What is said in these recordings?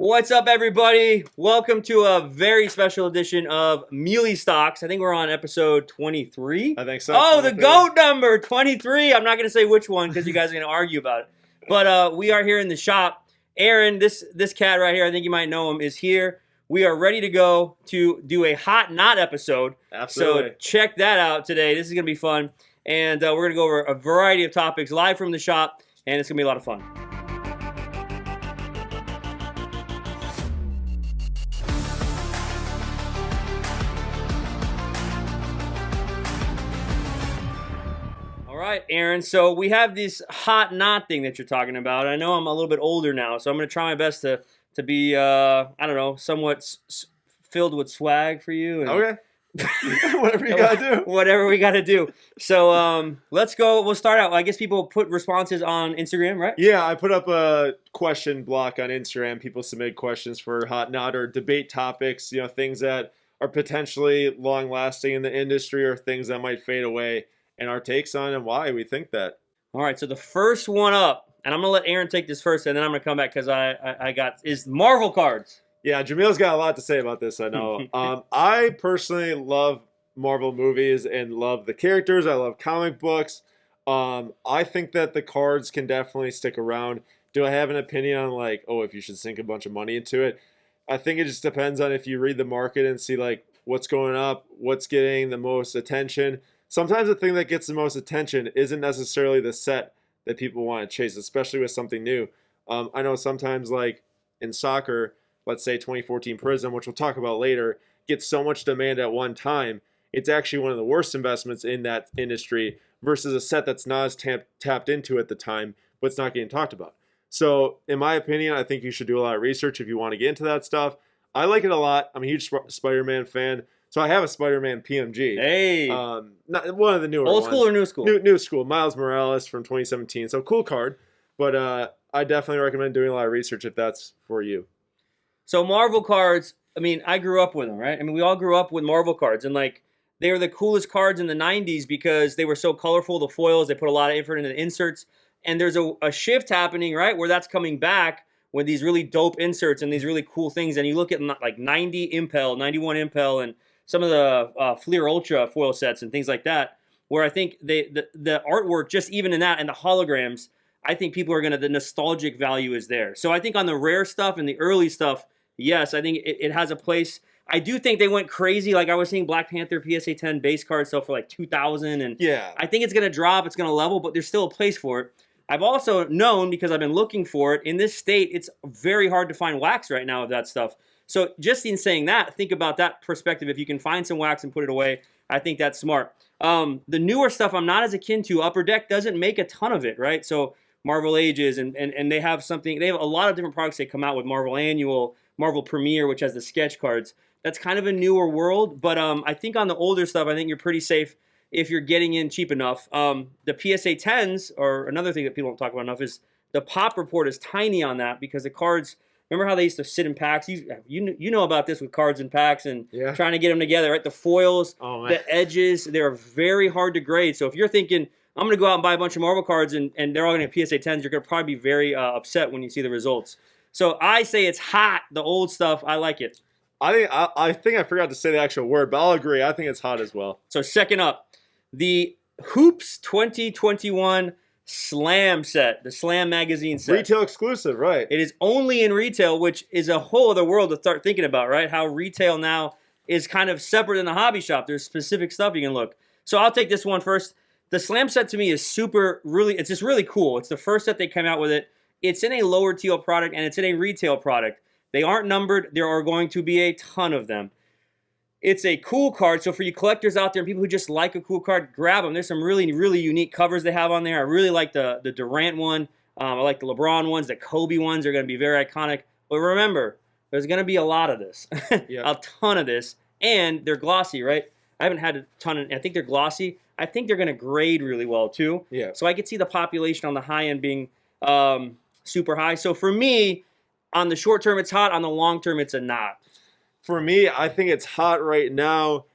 What's up, everybody? Welcome to a very special edition of Mealy Stocks. I think we're on episode 23. I think so. Oh, the GOAT number, 23. I'm not going to say which one because you guys are going to argue about it. But we are here in the shop. Aaron, this cat right here, I think you might know him, is here. We are ready to go to do a Hot Not episode. Absolutely. So check that out today. This is going to be fun. And we're going to go over a variety of topics live from the shop, and it's going to be a lot of fun. All right, Aaron, so we have this hot knot thing that you're talking about. I know I'm a little bit older now, so I'm going to try my best to be, I don't know, somewhat filled with swag for you. And okay. Whatever you got to do. Whatever we got to do. So let's go. We'll start out. I guess people put responses on Instagram, right? Yeah, I put up a question block on Instagram. People submit questions for hot knot or debate topics, things that are potentially long-lasting in the industry or things that might fade away, and our takes on and why we think that. All right, so the first one up, and I'm going to let Aaron take this first, and then I'm going to come back because I got, is Marvel cards. Yeah, Jameel's got a lot to say about this, I know. I personally love Marvel movies and love the characters. I love comic books. I think that the cards can definitely stick around. Do I have an opinion on, if you should sink a bunch of money into it? I think it just depends on if you read the market and see, what's going up, what's getting the most attention. Sometimes the thing that gets the most attention isn't necessarily the set that people want to chase, especially with something new. I know sometimes, in soccer, let's say 2014 Prizm, which we'll talk about later, gets so much demand at one time, it's actually one of the worst investments in that industry versus a set that's not as tapped into at the time, but it's not getting talked about. So, in my opinion, I think you should do a lot of research if you want to get into that stuff. I like it a lot. I'm a huge Spider-Man fan. So I have a Spider-Man PMG. Hey. Not one of the newer old ones. School or new school? New school. Miles Morales from 2017. So cool card. But I definitely recommend doing a lot of research if that's for you. So Marvel cards, I grew up with them, right? We all grew up with Marvel cards. And, they were the coolest cards in the 90s because they were so colorful, the foils. They put a lot of effort into the inserts. And there's a shift happening, right, where that's coming back with these really dope inserts and these really cool things. And you look at, 90 Impel, 91 Impel, and some of the Fleer Ultra foil sets and things like that, where I think the artwork, just even in that, and the holograms, I think people are the nostalgic value is there. So I think on the rare stuff and the early stuff, yes, I think it has a place. I do think they went crazy. I was seeing Black Panther PSA 10 base card stuff for $2,000, and yeah, I think it's going to drop, it's going to level, but there's still a place for it. I've also known, because I've been looking for it, in this state, it's very hard to find wax right now of that stuff. So just in saying that, think about that perspective. If you can find some wax and put it away, I think that's smart. The newer stuff I'm not as akin to. Upper Deck doesn't make a ton of it, right? So Marvel Ages, and they have something. They have a lot of different products they come out with. Marvel Annual, Marvel Premiere, which has the sketch cards. That's kind of a newer world. But I think on the older stuff, I think you're pretty safe if you're getting in cheap enough. The PSA 10s, or another thing that people don't talk about enough, is the pop report is tiny on that because the cards. Remember how they used to sit in packs? You know about this with cards in packs and trying to get them together, right? The foils, the edges, they're very hard to grade. So if you're thinking, I'm going to go out and buy a bunch of Marvel cards and they're all going to have PSA 10s, you're going to probably be very upset when you see the results. So I say it's hot, the old stuff. I like it. I think I forgot to say the actual word, but I'll agree. I think it's hot as well. So second up, the Hoops 2021 Slam set, the Slam magazine set. Retail exclusive, right. It is only in retail, which is a whole other world to start thinking about, right? How retail now is kind of separate than the hobby shop. There's specific stuff you can look. So I'll take this one first. The Slam set to me is it's just really cool. It's the first set they came out with it. It's in a lower tier product and it's in a retail product. They aren't numbered. There are going to be a ton of them. It's a cool card, so for you collectors out there and people who just like a cool card, grab them. There's some really, really unique covers they have on there. I really like the Durant one. I like the LeBron ones. The Kobe ones are going to be very iconic. But remember, there's going to be a lot of this, a ton of this, and they're glossy, right? I haven't had a ton of. I think they're glossy. I think they're going to grade really well too. Yeah. So I could see the population on the high end being super high. So for me, on the short term, it's hot. On the long term, it's a not. For me, I think it's hot right now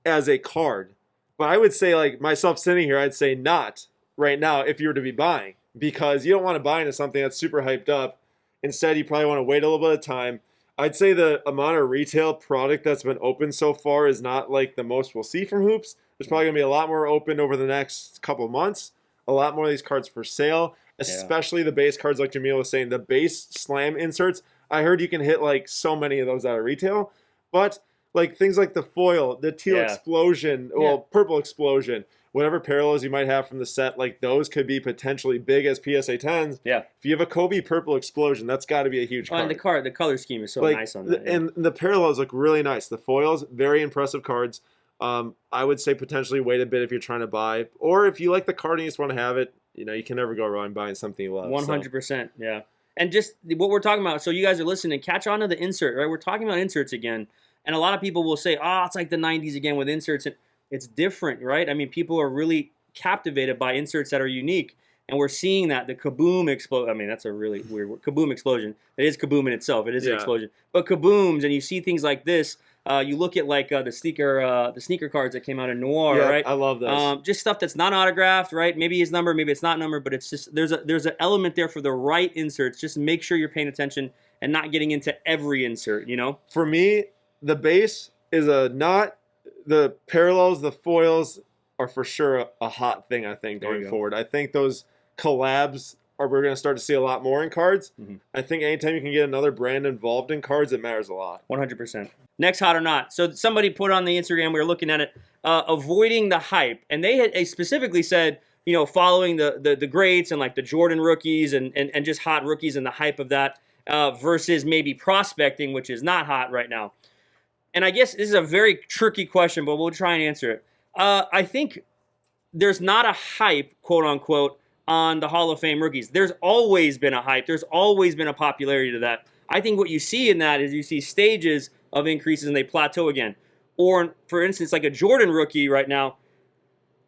as a card. But I would say, myself sitting here, I'd say not right now if you were to be buying. Because you don't want to buy into something that's super hyped up Instead, you probably want to wait a little bit of time. I'd say the amount of retail product that's been open so far is not like the most we'll see from Hoops. There's probably going to be a lot more open over the next couple of months. A lot more of these cards for sale, especially the base cards like Jameel was saying. The base slam inserts, I heard you can hit like so many of those out of retail. But like things like the foil, the teal explosion, purple explosion, whatever parallels you might have from the set, like those could be potentially big as PSA 10s. Yeah. If you have a Kobe purple explosion, that's got to be a huge card. And the color scheme is so nice on that. And the parallels look really nice. The foils, very impressive cards. I would say potentially wait a bit if you're trying to buy. Or if you like the card and you just want to have it, you can never go wrong buying something you love. 100%, yeah. And just what we're talking about, so you guys are listening, catch on to the insert, right? We're talking about inserts again. And a lot of people will say, it's like the 90s again with inserts. And it's different, right? I mean, people are really captivated by inserts that are unique. And we're seeing that, the kaboom explosion. I mean, that's a really weird word. Kaboom explosion. It is kaboom in itself. It is an explosion. But kabooms, and you see things like this. You look at like the sneaker cards that came out in Noir, right? I love those. Just stuff that's not autographed, right? Maybe it's numbered, maybe it's not numbered, but it's just there's an element there for the right inserts. Just make sure you're paying attention and not getting into every insert. For me, the base is the parallels, the foils are for sure a hot thing. I think going forward, I think those collabs we're going to start to see a lot more in cards. Mm-hmm. I think anytime you can get another brand involved in cards, it matters a lot. 100%. Next, hot or not. So somebody put on the Instagram, we were looking at it, avoiding the hype. And they specifically said, following the greats and like the Jordan rookies and just hot rookies and the hype of that versus maybe prospecting, which is not hot right now. And I guess this is a very tricky question, but we'll try and answer it. I think there's not a hype, quote unquote, on the Hall of Fame rookies. There's always been a hype. There's always been a popularity to that. I think what you see in that is you see stages of increases and they plateau again. Or, for instance, like a Jordan rookie right now,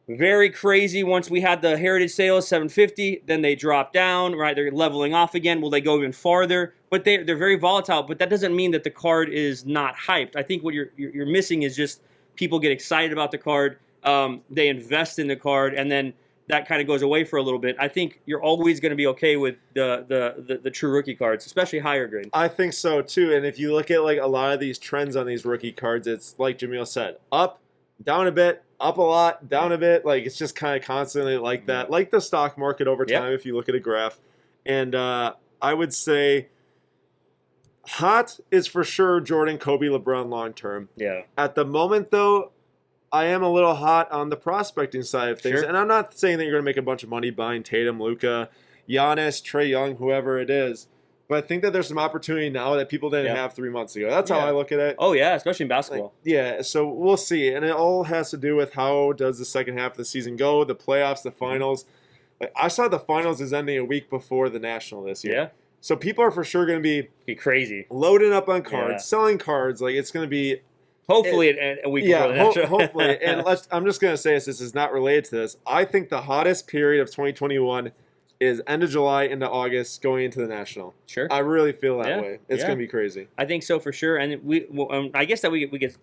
very crazy. Once we had the Heritage sales, 750, then they drop down, right? They're leveling off again. Will they go even farther? But they're very volatile, but that doesn't mean that the card is not hyped. I think what you're missing is just people get excited about the card, they invest in the card, and then that kind of goes away for a little bit. I think you're always going to be okay with the true rookie cards, especially higher grade. I think so too. And if you look at like a lot of these trends on these rookie cards, it's like Jameel said, up, down a bit, up a lot, down a bit. Like it's just kind of constantly like that, like the stock market over time. If you look at a graph, and I would say hot is for sure Jordan, Kobe, LeBron long term. Yeah. At the moment though, I am a little hot on the prospecting side of things. Sure. And I'm not saying that you're going to make a bunch of money buying Tatum, Luka, Giannis, Trae Young, whoever it is. But I think that there's some opportunity now that people didn't have 3 months ago. That's how I look at it. Oh, yeah, especially in basketball. So we'll see. And it all has to do with how does the second half of the season go, the playoffs, the finals. I saw the finals is ending a week before the National this year. Yeah. So people are for sure going to be crazy. Loading up on cards, selling cards. Like it's going to be... Hopefully a week before the National. Hopefully. And I'm just going to say this is not related to this. I think the hottest period of 2021 is end of July into August going into the National. Sure. I really feel that way. It's going to be crazy. I think so for sure. And I guess that we could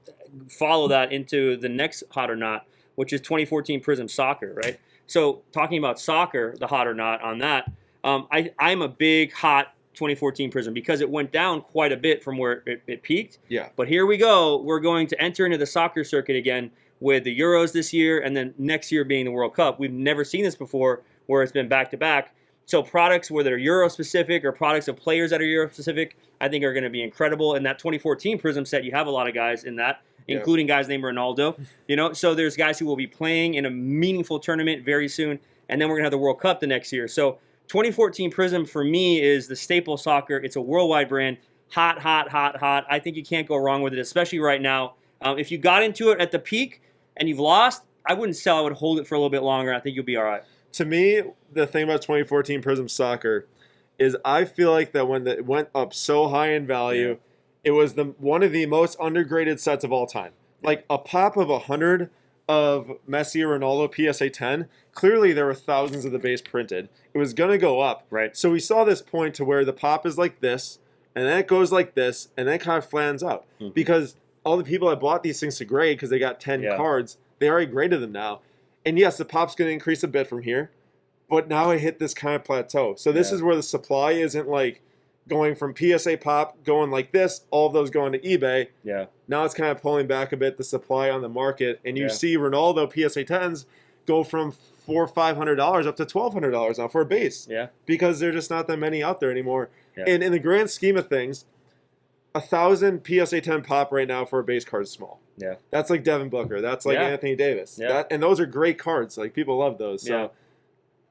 follow that into the next hot or not, which is 2014 Prizm Soccer, right? So talking about soccer, the hot or not on that, I'm a big hot 2014 Prizm because it went down quite a bit from where it peaked. Yeah. But here we go. We're going to enter into the soccer circuit again with the Euros this year and then next year being the World Cup. We've never seen this before where it's been back-to-back. So products, whether they're Euro-specific or products of players that are Euro-specific, I think are going to be incredible. In that 2014 Prizm set, you have a lot of guys in that, including guys named Ronaldo. So there's guys who will be playing in a meaningful tournament very soon. And then we're going to have the World Cup the next year. So 2014 Prizm for me is the staple soccer. It's a worldwide brand. Hot, hot, hot, hot. I think you can't go wrong with it, especially right now. If you got into it at the peak and you've lost, I wouldn't sell. I would hold it for a little bit longer. I think you'll be all right. To me, the thing about 2014 Prizm Soccer is I feel like that when it went up so high in value, it was one of the most undergraded sets of all time. Like a pop of 100 of Messi or Ronaldo PSA 10, clearly there were thousands of the base printed. It was going to go up. Right. So we saw this point to where the pop is like this, and then it goes like this, and then it kind of flans out. Mm-hmm. Because all the people that bought these things to grade because they got 10 cards, they already graded them now. And yes, the pop's going to increase a bit from here, but now it hit this kind of plateau. So this is where the supply isn't like going from PSA Pop going like this, all of those going to eBay. Yeah. Now it's kind of pulling back a bit the supply on the market, and you Yeah. see Ronaldo PSA 10s go from $400 or $500 up to $1,200 now for a base. Yeah. Because there's just not that many out there anymore. Yeah. And in the grand scheme of things, 1,000 PSA 10 pop right now for a base card is small. Yeah. That's like Devin Booker. That's like Yeah. Anthony Davis. Yeah. And those are great cards. Like people love those. So Yeah.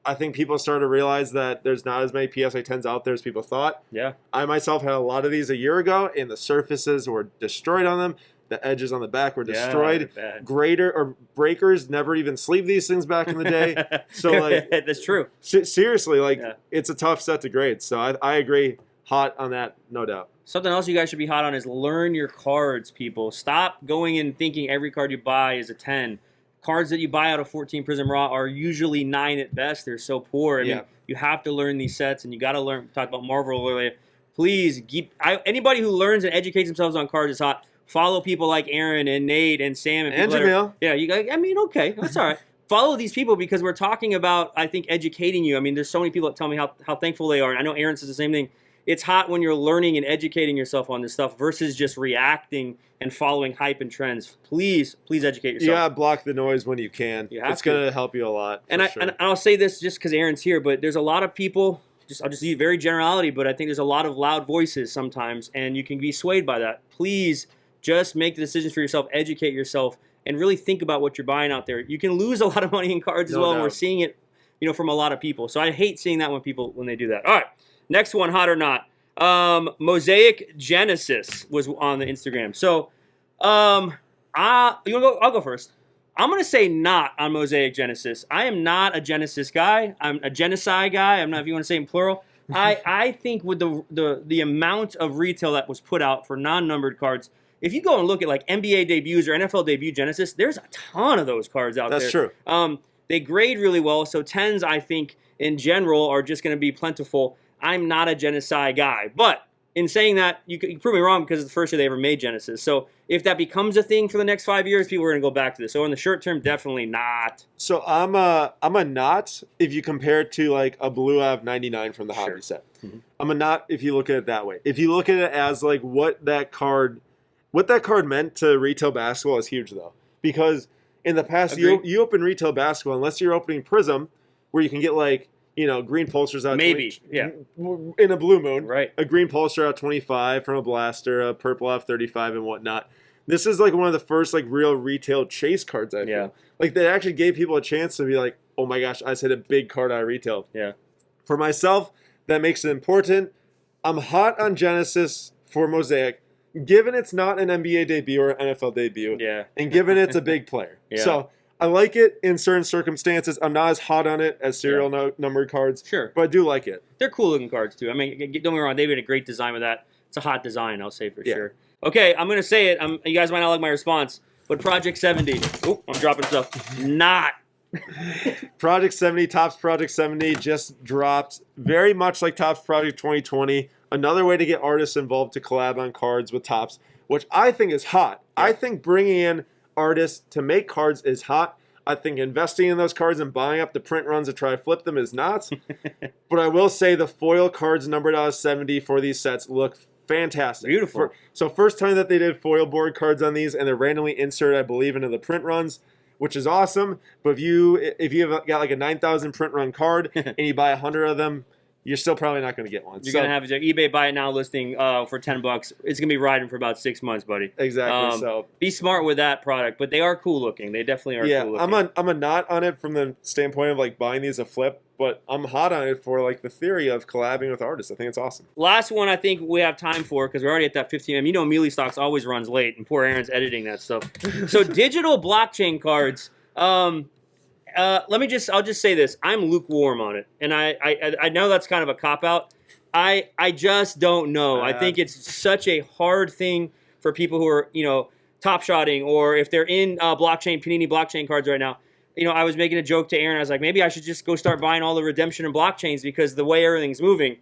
I think people started to realize that there's not as many PSA 10s out there as people thought. Yeah. I myself had a lot of these a year ago, and the surfaces were destroyed on them. The edges on the back were destroyed. Yeah, bad. Grader or breakers never even sleeved these things back in the day. So like that's true. seriously, like Yeah. it's a tough set to grade. So I agree, hot on that, no doubt. Something else you guys should be hot on is learn your cards, people. Stop going and thinking every card you buy is a 10. Cards that you buy out of 14 Prizm Raw are usually 9 at best. They're so poor. I mean, you have to learn these sets, and you got to learn. Talk about Marvel earlier. Please, anybody who learns and educates themselves on cards is hot. Follow people like Aaron and Nate and Sam and Jameel. I mean, okay, that's all right. Follow these people because we're talking about, I think, educating you. I mean, there's so many people that tell me how thankful they are. And I know Aaron says the same thing. It's hot when you're learning and educating yourself on this stuff versus just reacting and following hype and trends. Please educate yourself. You gotta block the noise when you can. It's going to help you a lot. And I'll say this just because Aaron's here, but there's a lot of people, I'll just use very generality, but I think there's a lot of loud voices sometimes, and you can be swayed by that. Please just make the decisions for yourself, educate yourself, and really think about what you're buying out there. You can lose a lot of money in cards as well, and we're seeing it, from a lot of people. So I hate seeing that when they do that. All right. Next one, hot or not. Mosaic Genesis was on the Instagram. So, you want to go? I'll go first. I'm going to say not on Mosaic Genesis. I am not a Genesis guy. I'm a genocide guy. I'm not, if you want to say in plural. I think with the amount of retail that was put out for non-numbered cards, if you go and look at like NBA debuts or NFL debut Genesis, there's a ton of those cards out there. That's true. They grade really well. So 10s, I think, in general, are just going to be plentiful. I'm not a genocide guy. But in saying that, you can prove me wrong because it's the first year they ever made Genesis. So if that becomes a thing for the next 5 years, people are going to go back to this. So in the short term, definitely not. So I'm a not if you compare it to like a Blue Av 99 from the hobby set. Mm-hmm. I'm a not if you look at it that way. If you look at it as like what that card meant to retail basketball is huge though. Because in the past, you open retail basketball, unless you're opening Prizm, where you can get like, green posters out. Maybe, 20, in a blue moon. Right. A green poster out 25 from a blaster, a purple out 35 and whatnot. This is like one of the first like real retail chase cards I feel. Like they actually gave people a chance to be like, oh my gosh, I just hit a big card out of retail. Yeah. For myself, that makes it important. I'm hot on Genesis for Mosaic, given it's not an NBA debut or an NFL debut. Yeah. And given it's a big player. Yeah. So I like it in certain circumstances. I'm not as hot on it as serial numbered cards. Sure. But I do like it. They're cool looking cards too. I mean, don't get me wrong, they've been a great design with that. It's a hot design, I'll say for sure. Okay, I'm going to say it. You guys might not like my response, but Project 70. Oh, I'm dropping stuff. Not. Project 70, Topps Project 70 just dropped. Very much like Topps Project 2020. Another way to get artists involved to collab on cards with Topps, which I think is hot. Yeah. I think bringing in artists to make cards is hot. I think investing in those cards and buying up the print runs to try to flip them is not. But I will say the foil cards numbered out of 70 for these sets look fantastic. Beautiful. So first time that they did foil board cards on these, and they're randomly inserted, I believe, into the print runs, which is awesome. But if you have got like a 9,000 print run card and you buy 100 of them, you're still probably not going to get one. You're going to have your eBay buy it now listing for $10. It's going to be riding for about 6 months, buddy. Exactly. So be smart with that product, but they are cool looking. They definitely are cool looking. I'm a not on it from the standpoint of like buying these a flip, but I'm hot on it for like the theory of collabing with artists. I think it's awesome. Last one I think we have time for because we're already at that 15. You know, Mealy Stocks always runs late, and poor Aaron's editing that stuff. So digital blockchain cards. I'll just say this. I'm lukewarm on it. And I know that's kind of a cop-out. I just don't know. I think it's such a hard thing for people who are, top shotting, or if they're in Panini blockchain cards right now. I was making a joke to Aaron. I was like, maybe I should just go start buying all the redemption and blockchains because the way everything's moving.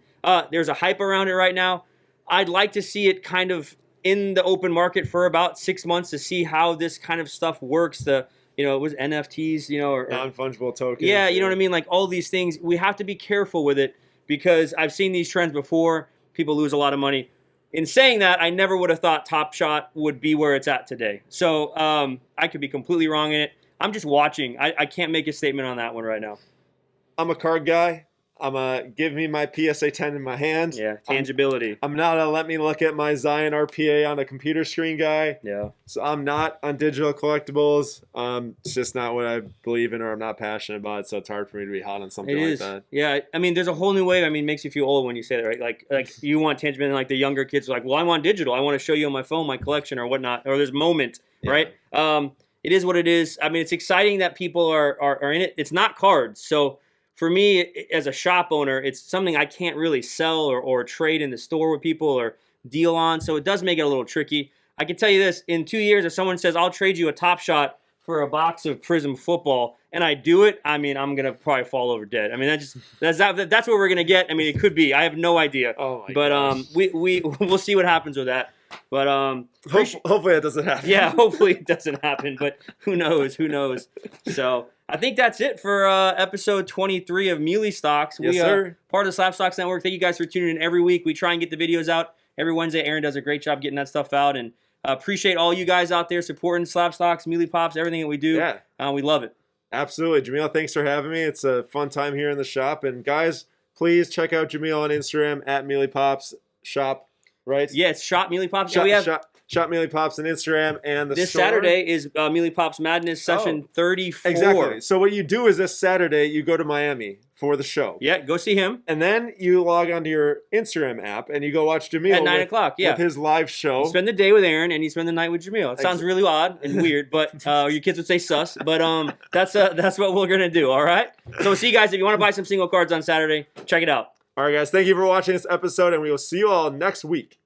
There's a hype around it right now. I'd like to see it kind of in the open market for about 6 months to see how this kind of stuff works. It was NFTs, or non-fungible tokens. Yeah, you know what I mean? Like all these things, we have to be careful with it because I've seen these trends before. people lose a lot of money. In saying that, I never would have thought Top Shot would be where it's at today. So I could be completely wrong in it. I'm just watching. I can't make a statement on that one right now. I'm a card guy. Give me my PSA 10 in my hand. Yeah, tangibility. I'm not a let me look at my Zion RPA on a computer screen guy. Yeah. So I'm not on digital collectibles. It's just not what I believe in or I'm not passionate about. So it's hard for me to be hot on something like that. Yeah, I mean, there's a whole new wave. I mean, it makes you feel old when you say that, right? Like you want tangible, and like the younger kids are like, well, I want digital. I want to show you on my phone my collection or whatnot. Or there's moment, right? It is what it is. I mean, it's exciting that people are in it. It's not cards, so. For me, as a shop owner, it's something I can't really sell or trade in the store with people or deal on, so it does make it a little tricky. I can tell you this, in 2 years, if someone says, I'll trade you a Top Shot for a box of Prizm football, and I do it, I mean, I'm going to probably fall over dead. I mean, that's what we're going to get. I mean, it could be. I have no idea. Oh my gosh. We'll see what happens with that. But hopefully it doesn't happen. Yeah, hopefully it doesn't happen, but who knows? So I think that's it for episode 23 of Mealy Stocks. Yes, We sir. Part of the Slap Stocks Network. Thank you guys for tuning in every week. We try and get the videos out every Wednesday. Aaron does a great job getting that stuff out, and appreciate all you guys out there supporting Slap Stocks, Mealy Pops, everything that we do. Yeah. We love it. Absolutely. Jameel, thanks for having me. It's a fun time here in the shop. And guys, please check out Jameel on Instagram at Mealy Pops Shop, right? Yeah, it's Shop Mealy Pops. Shop Mealy Pops on Instagram, and this store. Saturday is Mealy Pops Madness session 34. Exactly. So what you do is this Saturday you go to Miami for the show. Yeah, go see him. And then you log onto your Instagram app and you go watch Jameel at 9 o'clock. Yeah, with his live show. You spend the day with Aaron and you spend the night with Jameel. It sounds really odd and weird, but your kids would say sus. But that's what we're gonna do. All right. So we'll see you guys. If you want to buy some single cards on Saturday, check it out. All right, guys. Thank you for watching this episode, and we will see you all next week.